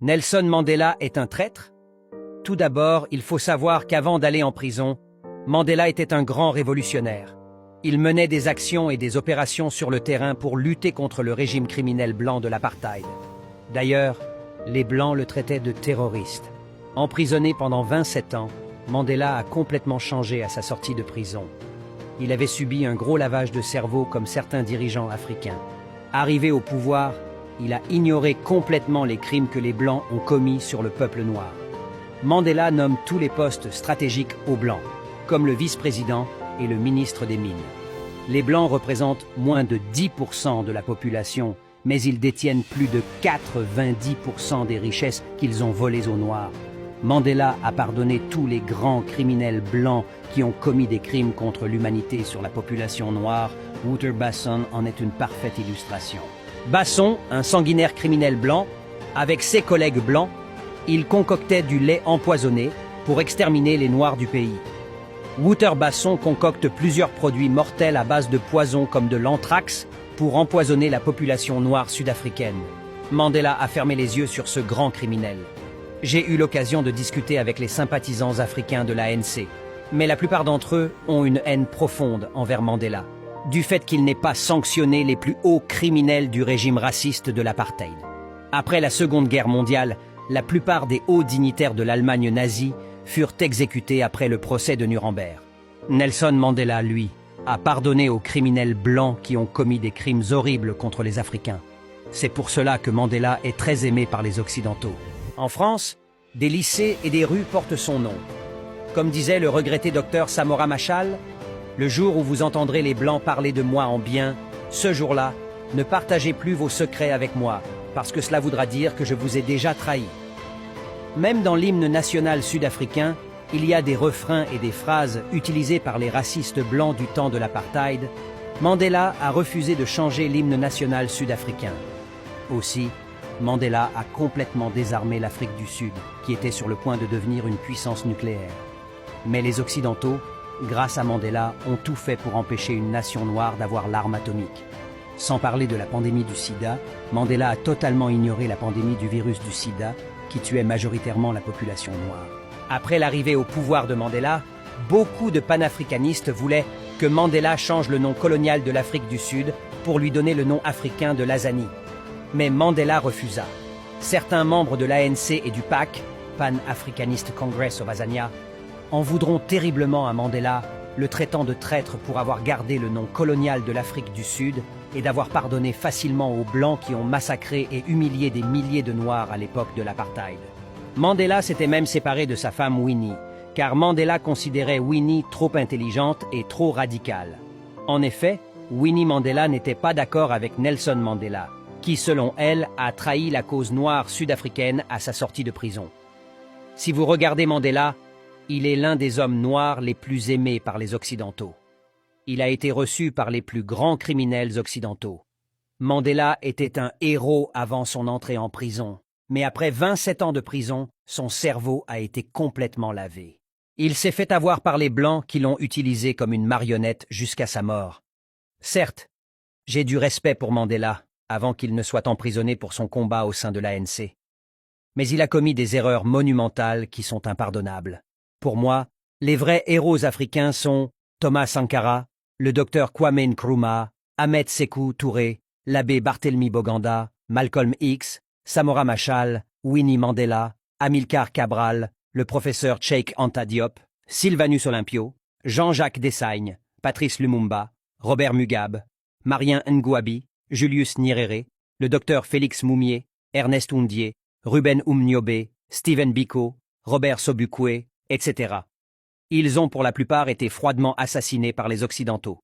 Nelson Mandela est un traître? Tout d'abord, il faut savoir qu'avant d'aller en prison, Mandela était un grand révolutionnaire. Il menait des actions et des opérations sur le terrain pour lutter contre le régime criminel blanc de l'apartheid. D'ailleurs, les Blancs le traitaient de terroriste. Emprisonné pendant 27 ans, Mandela a complètement changé à sa sortie de prison. Il avait subi un gros lavage de cerveau comme certains dirigeants africains. Arrivé au pouvoir, il a ignoré complètement les crimes que les Blancs ont commis sur le peuple noir. Mandela nomme tous les postes stratégiques aux Blancs, comme le vice-président et le ministre des Mines. Les Blancs représentent moins de 10% de la population, mais ils détiennent plus de 90% des richesses qu'ils ont volées aux Noirs. Mandela a pardonné tous les grands criminels blancs qui ont commis des crimes contre l'humanité sur la population noire. Wouter Basson en est une parfaite illustration. Basson, un sanguinaire criminel blanc, avec ses collègues blancs, il concoctait du lait empoisonné pour exterminer les Noirs du pays. Wouter Basson concocte plusieurs produits mortels à base de poison comme de l'anthrax pour empoisonner la population noire sud-africaine. Mandela a fermé les yeux sur ce grand criminel. J'ai eu l'occasion de discuter avec les sympathisants africains de l'ANC, mais la plupart d'entre eux ont une haine profonde envers Mandela, du fait qu'il n'ait pas sanctionné les plus hauts criminels du régime raciste de l'apartheid. Après la Seconde Guerre mondiale, la plupart des hauts dignitaires de l'Allemagne nazie furent exécutés après le procès de Nuremberg. Nelson Mandela, lui, a pardonné aux criminels blancs qui ont commis des crimes horribles contre les Africains. C'est pour cela que Mandela est très aimé par les Occidentaux. En France, des lycées et des rues portent son nom. Comme disait le regretté docteur Samora Machel, « Le jour où vous entendrez les Blancs parler de moi en bien, ce jour-là, ne partagez plus vos secrets avec moi, parce que cela voudra dire que je vous ai déjà trahi. » Même dans l'hymne national sud-africain, il y a des refrains et des phrases utilisées par les racistes blancs du temps de l'apartheid. Mandela a refusé de changer l'hymne national sud-africain. Aussi, Mandela a complètement désarmé l'Afrique du Sud, qui était sur le point de devenir une puissance nucléaire. Mais les Occidentaux, grâce à Mandela, ont tout fait pour empêcher une nation noire d'avoir l'arme atomique. Sans parler de la pandémie du sida, Mandela a totalement ignoré la pandémie du virus du sida, qui tuait majoritairement la population noire. Après l'arrivée au pouvoir de Mandela, beaucoup de panafricanistes voulaient que Mandela change le nom colonial de l'Afrique du Sud pour lui donner le nom africain de l'Azanie. Mais Mandela refusa. Certains membres de l'ANC et du PAC, Pan-Africanist Congress of Azania, en voudront terriblement à Mandela, le traitant de traître pour avoir gardé le nom colonial de l'Afrique du Sud et d'avoir pardonné facilement aux Blancs qui ont massacré et humilié des milliers de Noirs à l'époque de l'apartheid. Mandela s'était même séparé de sa femme Winnie, car Mandela considérait Winnie trop intelligente et trop radicale. En effet, Winnie Mandela n'était pas d'accord avec Nelson Mandela, qui, selon elle, a trahi la cause noire sud-africaine à sa sortie de prison. Si vous regardez Mandela, il est l'un des hommes noirs les plus aimés par les Occidentaux. Il a été reçu par les plus grands criminels occidentaux. Mandela était un héros avant son entrée en prison, mais après 27 ans de prison, son cerveau a été complètement lavé. Il s'est fait avoir par les Blancs qui l'ont utilisé comme une marionnette jusqu'à sa mort. Certes, j'ai du respect pour Mandela, avant qu'il ne soit emprisonné pour son combat au sein de l'ANC. Mais il a commis des erreurs monumentales qui sont impardonnables. Pour moi, les vrais héros africains sont Thomas Sankara, le docteur Kwame Nkrumah, Ahmed Sékou Touré, l'abbé Barthélemy Boganda, Malcolm X, Samora Machel, Winnie Mandela, Amilcar Cabral, le professeur Cheikh Anta Diop, Sylvanus Olympio, Jean-Jacques Dessalines, Patrice Lumumba, Robert Mugabe, Marien Ngouabi, Julius Nyerere, le docteur Félix Moumié, Ernest Undié, Ruben Umniobe, Stephen Biko, Robert Sobukwe, etc. Ils ont pour la plupart été froidement assassinés par les Occidentaux.